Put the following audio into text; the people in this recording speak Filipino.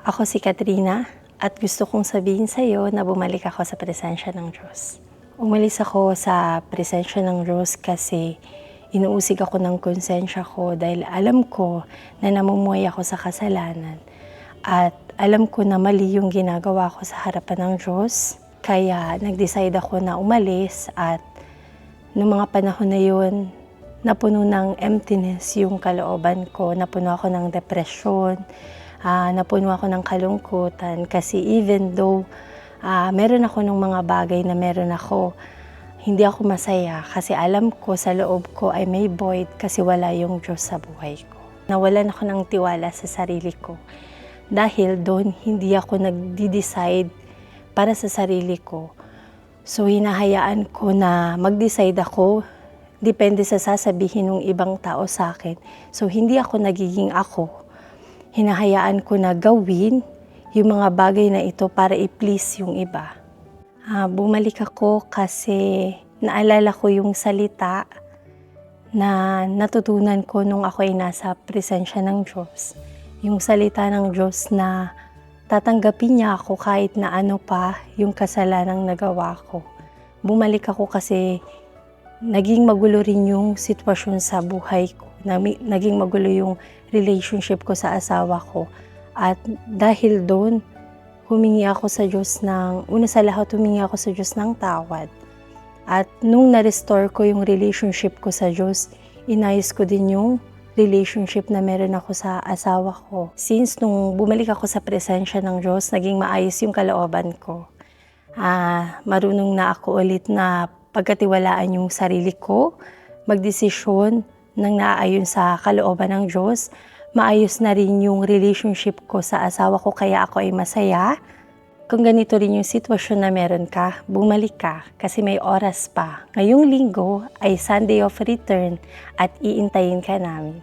Ako si Katrina at gusto kong sabihin sa iyo na bumalik ako sa presensya ng Diyos. Umalis ako sa presensya ng Diyos kasi inuusig ako ng konsensya ko dahil alam ko na namumuhay ako sa kasalanan at alam ko na mali yung ginagawa ko sa harapan ng Diyos. Kaya nag-decide ako na umalis at noong mga panahon na yun, napuno ng emptiness yung kalooban ko, napuno ako ng depresyon, napuno ako ng kalungkutan kasi even though meron ako ng mga bagay na meron ako, hindi ako masaya kasi alam ko sa loob ko ay may void kasi wala yung Diyos sa buhay ko. Nawalan ako ng tiwala sa sarili ko. Dahil doon, hindi ako nagdi-decide para sa sarili ko. So hinahayaan ko na mag-decide ako, depende sa sasabihin ng ibang tao sa akin. So hindi ako nagiging ako. Hinahayaan ko na gawin yung mga bagay na ito para i-please yung iba. Bumalik ako kasi naalala ko yung salita na natutunan ko nung ako ay nasa presensya ng Diyos. Yung salita ng Diyos na tatanggapin niya ako kahit na ano pa yung kasalanang nagawa ko. Bumalik ako kasi naging magulo rin yung sitwasyon sa buhay ko. Naging magulo yung relationship ko sa asawa ko. At dahil doon, humingi ako sa Diyos una sa lahat humingi ako sa Diyos ng tawad. At nung na-restore ko yung relationship ko sa Diyos, inayos ko din yung relationship na meron ako sa asawa ko. Since nung bumalik ako sa presensya ng Diyos, naging maayos yung kalooban ko. Marunong na ako ulit na pagkatiwalaan yung sarili ko, magdesisyon ng naaayon sa kalooban ng Diyos. Maayos na rin yung relationship ko sa asawa ko kaya ako ay masaya. Kung ganito rin yung sitwasyon na meron ka, bumalik ka kasi may oras pa. Ngayong linggo ay Sunday of Return at iintayin ka namin.